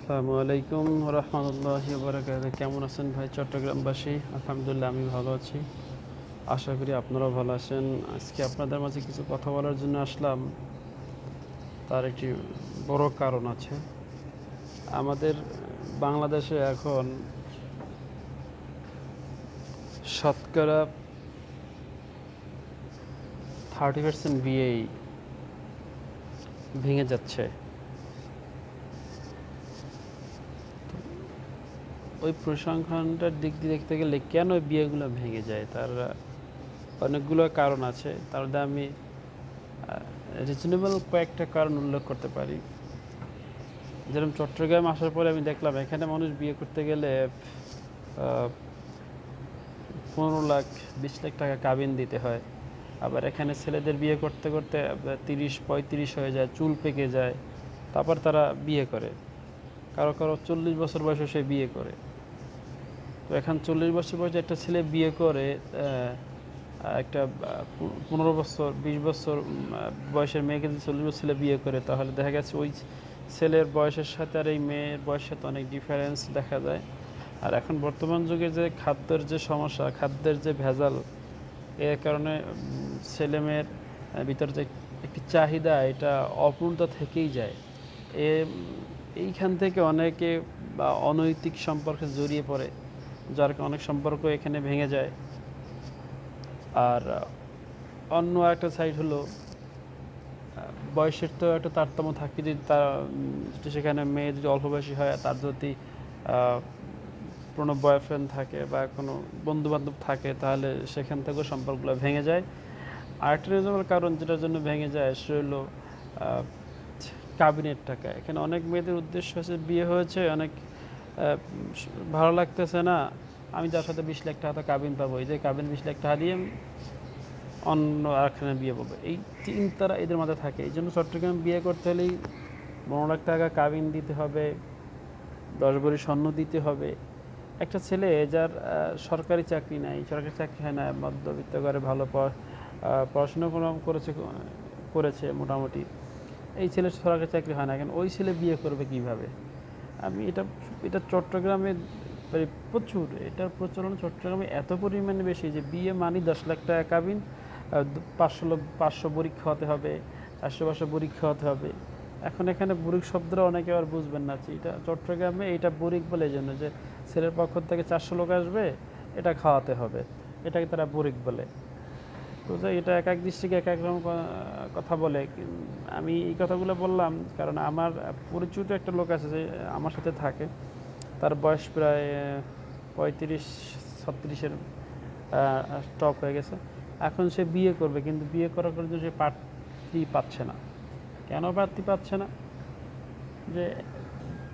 আসসালামু আলাইকুম রহমতুল্লাহি বারাকাতুহু। কেমন আছেন ভাই চট্টগ্রামবাসী? আলহামদুলিল্লাহ আমি ভালো আছি, আশা করি আপনারাও ভালো আছেন। আজকে আপনাদের মাঝে কিছু কথা বলার জন্য আসলাম। তার একটি বড় কারণ আছে। আমাদের বাংলাদেশে এখন শতকরা 30% বিয়েই ভেঙে যাচ্ছে। ওই পরিসংখ্যানটার দিক দিয়ে দেখতে গেলে কেন বিয়েগুলো ভেঙে যায়, তার অনেকগুলো কারণ আছে। তার মধ্যে আমি রিজনেবল কয়েকটা কারণ উল্লেখ করতে পারি। যেরকম চট্টগ্রাম আসার পরে আমি দেখলাম এখানে মানুষ বিয়ে করতে গেলে 15 লাখ 20 লাখ টাকা কাবিন দিতে হয়। আবার এখানে ছেলেদের বিয়ে করতে করতে 30-35 হয়ে যায়, চুল পেকে যায়, তারপর তারা বিয়ে করে। কারো কারো 40 বছর বয়সে সে বিয়ে করে। তো এখন 40 বছর বয়সে একটা ছেলে বিয়ে করে, একটা 15 বছর 20 বছর বয়সের মেয়েকে যদি 40 বছর ছেলে বিয়ে করে, তাহলে দেখা গেছে ওই ছেলের বয়সের সাথে আর এই মেয়ের বয়সের সাথে অনেক ডিফারেন্স দেখা যায়। আর এখন বর্তমান যুগে যে খাদ্যের যে সমস্যা, খাদ্যের যে ভেজাল, এর কারণে ছেলে মেয়ের ভিতর যে একটি চাহিদা, এটা অপূর্ণতা থেকেই যায়। এ এইখান থেকে অনেকে বা অনৈতিক সম্পর্কে জড়িয়ে পড়ে, যার কারণে অনেক সম্পর্ক এখানে ভেঙে যায়। আর অন্য একটা সাইড হলো বয়সের তো একটা তারতম্য থাকে। যদি তার সেখানে মেয়ে যদি অল্প বয়সী হয়, তার যদি কোনো বয়ফ্রেন্ড থাকে বা কোনো বন্ধুবান্ধব থাকে, তাহলে সেখান থেকেও সম্পর্কগুলো ভেঙে যায়। আরেকটা রিজনেবল কারণ যেটার জন্য ভেঙে যায় সে হলো কাবিনের টাকা। এখানে অনেক মেয়েদের উদ্দেশ্য হচ্ছে বিয়ে হয়েছে, অনেক ভালো লাগতেছে না, আমি যার সাথে 20 লাখ টাকা কাবিন পাবো, এই যে কাবিন 20 লাখ টাকা দিয়ে অন্য আরেকখানে বিয়ে পাবো, এই চিন্তারা এদের মাথায় থাকে। এই জন্য চট্টগ্রাম বিয়ে করতে হলেই 15 লাখ টাকা কাবিন দিতে হবে, 10 ভরি স্বর্ণ দিতে হবে। একটা ছেলে যার সরকারি চাকরি নাই, সরকারি চাকরি হয় না, মধ্যবিত্ত ঘরে ভালো পড়াশোনা করেছে মোটামুটি, এই ছেলের সরকারি চাকরি হয় না, কেন ওই ছেলে বিয়ে করবে কিভাবে? আমি এটা এটা চট্টগ্রামে প্রচুর, এটার প্রচলন চট্টগ্রামে এত পরিমাণে বেশি যে বিয়ে মানি 10 লাখ টাকা কাবিন, 500 পরীক্ষা হতে হবে, 400 পরীক্ষা হতে হবে। এখন এখানে বুরিক শব্দটা অনেকে আবার বুঝবেন না, এটা চট্টগ্রামে এটা বুরিক বলে এই জন্য যে ছেলের পক্ষ থেকে 400 লোক আসবে, এটা খাওয়াতে হবে, এটাকে তারা বুরিক বলে। তো যাই, এটা এক এক দৃষ্টিকে এক এক রকম কথা বলে। আমি এই কথাগুলো বললাম কারণ আমার পরিচিত একটা লোক আছে যে আমার সাথে থাকে, তার বয়স প্রায় 35-36-এর টপ হয়ে গেছে। এখন সে বিয়ে করবে, কিন্তু বিয়ে করার জন্য সে পাত্রী পাচ্ছে না। কেন পাত্রী পাচ্ছে না? যে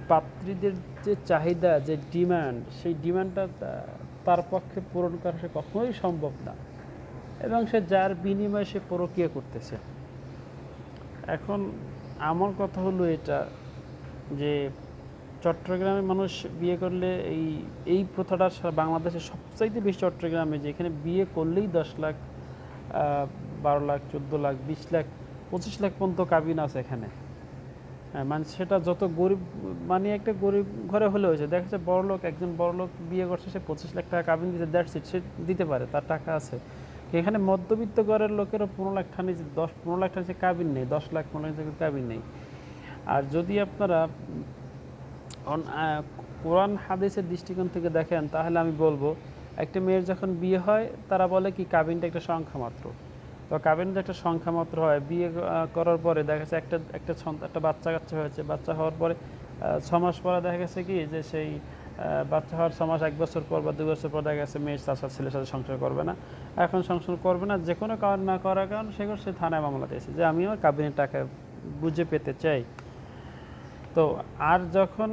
পাত্রীদের যে চাহিদা, যে ডিমান্ড, সেই ডিমান্ডটা তার পক্ষে পূরণ করা সে কখনোই সম্ভব না, এবং সে যার বিনিময়ে সে পরকীয়া করতেছে। এখন আমার কথা হলো এটা, যে চট্টগ্রামে মানুষ বিয়ে করলে এই প্রথাটা বাংলাদেশে সবচাইতে বেশি চট্টগ্রামে, যে এখানে বিয়ে করলেই 10 লাখ, 12 লাখ, 14 লাখ, 20 লাখ, 25 লাখ পর্যন্ত কাবিন আছে এখানে। হ্যাঁ, মানে সেটা যত গরিব, মানে একটা গরিব ঘরে হলে হয়েছে, দেখা যাচ্ছে বড়লোক, একজন বড়লোক বিয়ে করছে, সে 25 লাখ টাকা কাবিন দিতে, দ্যাটস ইট, সে দিতে পারে, তার টাকা আছে। এখানে মধ্যবিত্ত ঘরের লোকেরও 15 লাখ টাকা নিচে, 10-15 লাখ টাকা নিচে কাবিন নেই, 10 লাখ 15 লাখ টাকা কাবিন নেই। আর যদি আপনারা কোরআন হাদিসের দৃষ্টিকোণ থেকে দেখেন, তাহলে আমি বলবো একটা মেয়ের যখন বিয়ে হয়, তারা বলে কি কাবিনটা একটা সংখ্যা মাত্র। তো কাবিনটা একটা সংখ্যা মাত্র হয়। বিয়ে করার পরে দেখা যাচ্ছে একটা বাচ্চা কাচ্চা হয়েছে, বাচ্চা হওয়ার পরে 6 মাস পরে দেখা গেছে কি যে সেই বাচ্চা হওয়ার 6 মাস, 1 বছর পর বা 2 বছর পর দেখা গেছে মেয়ের চাচা ছেলের সাথে সংসার করবে না। এখন সংসার করবে না, যে কোনো কারণ না করার কারণ সে থানায় মামলা দিয়েছে যে আমি আমার কাবিনের টাকা বুঝে পেতে চাই। তো আর যখন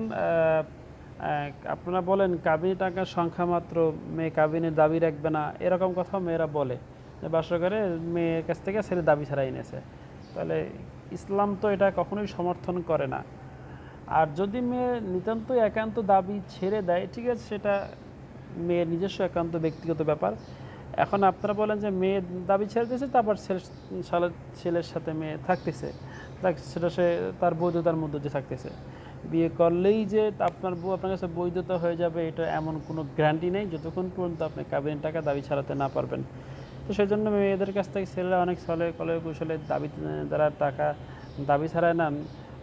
আপনারা বলেন কাবিনী টাকার সংখ্যা মাত্র, মেয়ে কাবিনের দাবি রাখবে না, এরকম কথাও মেয়েরা বলে, যে বাসর করে মেয়ের কাছ থেকে ছেলে দাবি ছাড়াই এনেছে। তাহলে ইসলাম তো এটা কখনোই সমর্থন করে না। আর যদি মেয়ে নিতান্ত একান্ত দাবি ছেড়ে দেয়, ঠিক আছে, সেটা মেয়ের নিজস্ব একান্ত ব্যক্তিগত ব্যাপার। এখন আপনারা বলেন যে মেয়ে দাবি ছেড়ে দিয়েছে, তারপর ছেলের সাথে মেয়ে থাকতেছে, সেটা সে তার বৈধতার মধ্যে দিয়ে থাকতেছে। বিয়ে করলেই যে আপনার বউ আপনার কাছে বৈধতা হয়ে যাবে এটা এমন কোনো গ্যারান্টি নেই, যতক্ষণ পর্যন্ত আপনি কাবিনের টাকা দাবি ছাড়াতে না পারবেন। তো সেই জন্য মেয়েদের কাছ থেকে ছেলেরা অনেক ছলে কলে কৌশলে দাবি দ্বারা টাকা দাবি ছাড়ায় নেন।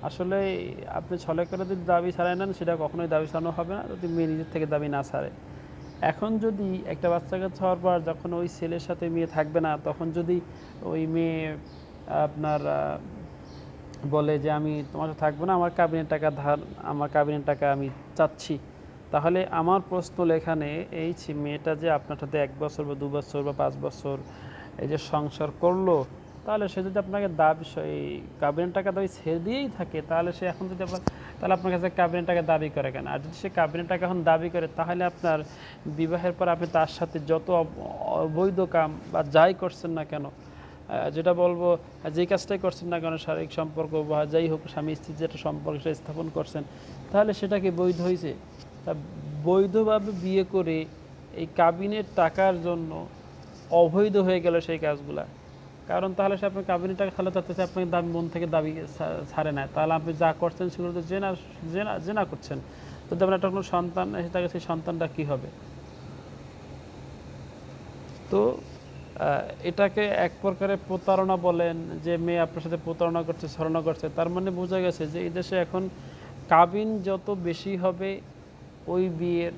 আসলে আপনি ছলে করে যদি দাবি ছাড়ায় নেন সেটা কখনোই দাবি ছাড়ানো হবে না যদি মেয়ে নিজের থেকে দাবি না ছাড়ে। এখন যদি একটা বাচ্চা কাচ্চা হওয়ার পর যখন ওই ছেলের সাথে মেয়ে থাকবে না, তখন যদি ওই মেয়ে আপনার বলে যে আমি তোমার সাথে থাকবো না, আমার কাবিনের টাকা আমি চাচ্ছি, তাহলে আমার প্রশ্ন এখানে এই মেয়েটা যে আপনার সাথে 1 বছর বা 2 বছর বা 5 বছর এই যে সংসার করলো, তাহলে সে যদি আপনাকে এই কাবিনের টাকা দাবি ছেড়ে দিয়েই থাকে, তাহলে সে এখন যদি তাহলে আপনার কাছে কাবিনের টাকা দাবি করে কেন? আর যদি সে কাবিনের টাকা এখন দাবি করে, তাহলে আপনার বিবাহের পর আপনি তার সাথে যত অবৈধ কাম বা যাই করছেন না কেন, যেটা বলবো, যেই কাজটাই করছেন না কেন, শারীরিক সম্পর্ক বা যাই হোক, স্বামী স্ত্রীর যেটা সম্পর্ক সেটা স্থাপন করছেন, তাহলে সেটা কি বৈধ হয়েছে? তা বৈধভাবে বিয়ে করে এই কাবিনের টাকার জন্য অবৈধ হয়ে গেল সেই কাজগুলা। কারণ তাহলে সে আপনার কাবিনের টাকা খালে চাচ্ছে আপনাকে দাবি মন থেকে দাবি ছাড়ে না, তাহলে আপনি যা করছেন সেগুলো তো জেনা জেনা জেনা করছেন। যদি আপনার একটা কোনো সন্তান এসে থাকে, সেই সন্তানটা কী হবে? তো এটাকে এক প্রকারের প্রতারণা বলেন, যে মেয়ে আপনার সাথে প্রতারণা করছে, ছলনা করছে, তার মানে বোঝা গেছে যে এই দেশে এখন কাবিন যত বেশি হবে ওই বিয়ের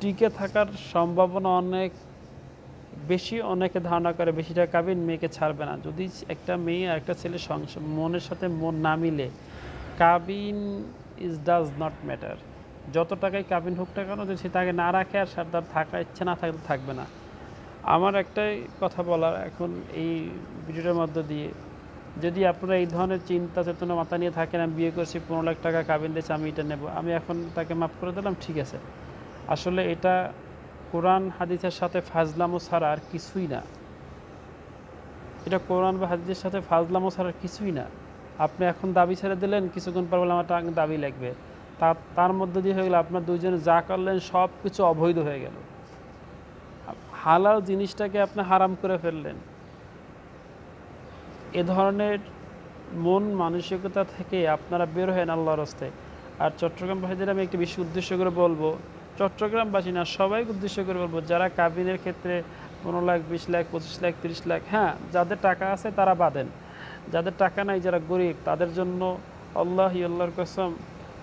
টিকে থাকার সম্ভাবনা অনেক বেশি। অনেকে ধারণা করে বেশি টাকা কাবিন মেয়েকে ছাড়বে না। যদি একটা মেয়ে আর একটা ছেলে মনের সাথে মন না মিলে, কাবিন ডাজ নট ম্যাটার। যত টাকাই কাবিন হোক না কেন, যদি সে তাকে না রাখে আর তার থাকার ইচ্ছে না থাকলে থাকবে না। আমার একটাই কথা বলার এখন এই ভিডিওটার মধ্য দিয়ে, যদি আপনারা এই ধরনের চিন্তা চেতনা মাথা নিয়ে থাকেন, আমি বিয়ে করছি 15 লাখ টাকা কাবিন দিয়েছে, আমি এটা নেব, আমি এখন তাকে মাফ করে দিলাম, ঠিক আছে। আসলে এটা কোরআন হাদিসের সাথে ফাজলামো ছাড়া আর কিছুই না। এটা কোরআন বা হাদিসের সাথে ফাজলামো ছাড়া আর কিছুই না। আপনি এখন দাবি ছেড়ে দিলেন, কিছুক্ষণ পর বলে আমার টাকা দাবি লাগবে, তার মধ্যে দিয়ে হয়ে গেল আপনার দুইজনে যা করলেন সব কিছু অবৈধ হয়ে গেল। হালাল জিনিসটাকে আপনি হারাম করে ফেললেন। এ ধরনের মন মানসিকতা থেকে আপনারা বের হন আল্লাহর রাস্তায়। আর চট্টগ্রামবাসীদের আমি একটি বিষয় উদ্দেশ্য করে বলবো, চট্টগ্রামবাসী না, সবাইকে উদ্দেশ্য করে বলবো, যারা কাবিনের ক্ষেত্রে 15 লাখ, 20 লাখ, 25 লাখ, 30 লাখ, হ্যাঁ যাদের টাকা আছে তারা বাঁধেন, যাদের টাকা নাই, যারা গরিব, তাদের জন্য আল্লাহর কসম,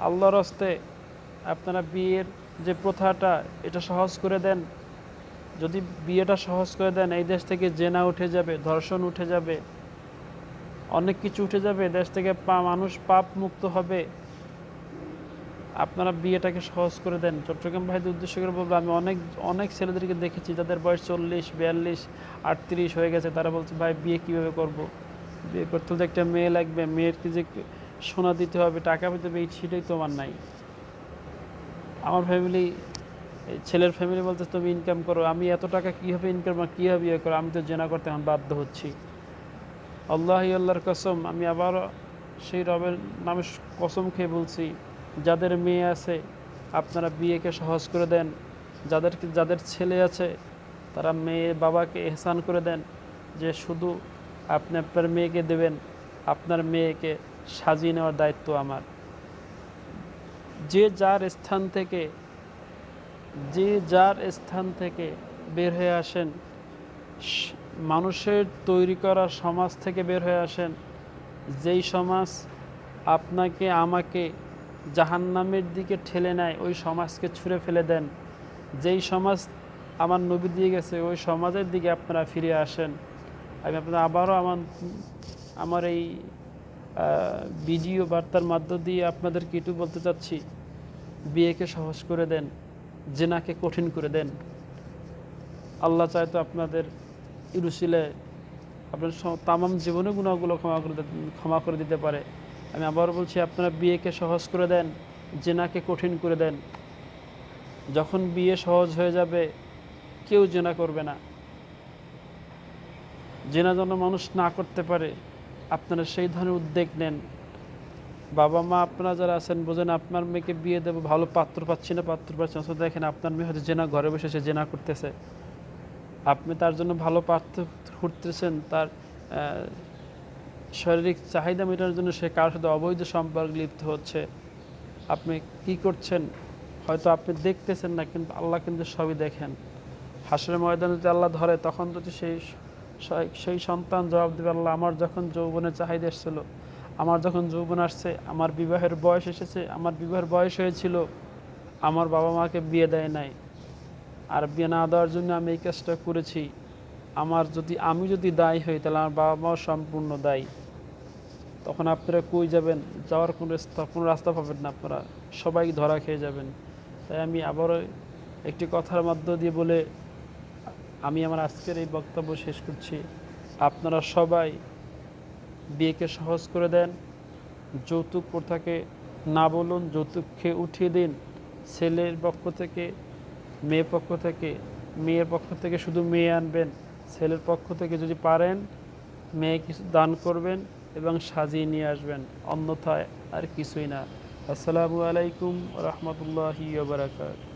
আল্লাহর রাস্তায় আপনারা বিয়ের যে প্রথাটা এটা সহজ করে দেন। যদি বিয়েটা সহজ করে দেন, এই দেশ থেকে জেনা উঠে যাবে, ধর্ষণ উঠে যাবে, অনেক কিছু উঠে যাবে, দেশ থেকে মানুষ পাপ মুক্ত হবে। আপনারা বিয়েটাকে সহজ করে দেন। চট্টগ্রাম ভাইদের উদ্দেশ্য করে বলবো, আমি অনেক অনেক ছেলেদেরকে দেখেছি যাদের বয়স 40, 42, 38 হয়ে গেছে, তারা বলছে ভাই বিয়ে কীভাবে করব, বিয়ে করতে হলে একটা মেয়ে লাগবে, মেয়েরকে যে সোনা দিতে হবে, টাকা দিতে হবে, সেটাই তো আমার নাই। আমার ফ্যামিলি, ছেলের ফ্যামিলি বলতে তুমি ইনকাম করো, আমি এত টাকা কীভাবে ইনকাম, কীভাবে বিয়ে করো, আমি তো জেনা করতে এখন বাধ্য হচ্ছি। আল্লাহর কসম, আমি আবারও সেই রবের নামে কসম খেয়ে বলছি, যাদের মেয়ে আছে আপনারা বিয়েকে সহজ করে দেন। যাদের ছেলে আছে তারা মেয়ে বাবাকে এহসান করে দেন, যে শুধু আপনি আপনার মেয়েকে দেবেন, আপনার মেয়েকে সাজিয়ে নেওয়ার দায়িত্ব আমার। যে যার স্থান থেকে বের হয়ে আসেন, মানুষের তৈরি করা সমাজ থেকে বের হয়ে আসেন, যেই সমাজ আপনাকে আমাকে জাহান্নামের দিকে ঠেলে নেয়, ওই সমাজকে ছুঁড়ে ফেলে দেন। যেই সমাজ আমার নবী দিয়ে গেছে, ওই সমাজের দিকে আপনারা ফিরে আসেন। আমি আপনারা আবারও আমার এই ভিডিও বার্তার মাধ্য দিয়ে আপনাদেরকে একটু বলতে চাচ্ছি, বিয়েকে সহজ করে দেন, জেনাকে কঠিন করে দেন। আল্লাহ চায় তো আপনাদের ইরুশিলে আপনার তামাম জীবনে গুনাহগুলো ক্ষমা করে দিতে পারে। আমি আবার বলছি, আপনারা বিয়েকে সহজ করে দেন, জেনাকে কঠিন করে দেন। যখন বিয়ে সহজ হয়ে যাবে, কেউ জেনা করবে না। জেনা যেন মানুষ না করতে পারে, আপনারা সেই ধরনের উদ্যোগ নেন। বাবা মা আপনারা যারা আছেন, বোঝেন আপনার মেয়েকে বিয়ে দেবো, ভালো পাত্র পাচ্ছি না, দেখেন আপনার মেয়ে হয়তো জেনা, ঘরে বসে সে জেনা করতেছে, আপনি তার জন্য ভালো পাত্র খুঁজতেছেন, তার শারীরিক চাহিদা মেটানোর জন্য সে কারোর সাথে অবৈধ সম্পর্ক লিপ্ত হচ্ছে, আপনি কি করছেন হয়তো আপনি দেখতেছেন না, কিন্তু আল্লাহ কিন্তু সবই দেখেন। হাসরের ময়দানে যদি আল্লাহ ধরে, তখন যদি সেই সন্তান জবাব দেবে, আল্লাহ আমার যখন যৌবনের চাহিদা এসেছিলো, আমার যখন যৌবন আসছে, আমার বিবাহের বয়স এসেছে, আমার বিবাহের বয়স হয়েছিল, আমার বাবা মাকে বিয়ে দেয় নাই, আর বিয়ে না দেওয়ার জন্য আমি এই কাজটা করেছি, আমি যদি দায়ী হই, তাহলে আমার বাবা মাও সম্পূর্ণ দায়ী। তখন আপনারা কই যাবেন? যাওয়ার কোনো রাস্তা পাবেন না, আপনারা সবাই ধরা খেয়ে যাবেন। তাই আমি আবারও একটি কথার মধ্য দিয়ে বলে আমি আমার আজকের এই বক্তব্য শেষ করছি। আপনারা সবাই বিয়েকে সহজ করে দেন, যৌতুক প্রথাকে না বলুন, যৌতুককে উঠিয়ে দিন। ছেলের পক্ষ থেকে, মেয়ের পক্ষ থেকে, মেয়ের পক্ষ থেকে শুধু মেয়ে আনবেন, ছেলের পক্ষ থেকে যদি পারেন মেয়ে কিছু দান করবেন এবং সাজিয়ে নিয়ে আসবেন, অন্যথায় আর কিছুই না। আসসালামু আলাইকুম রহমতুল্লাহি ওয়া বারাকাতুহু।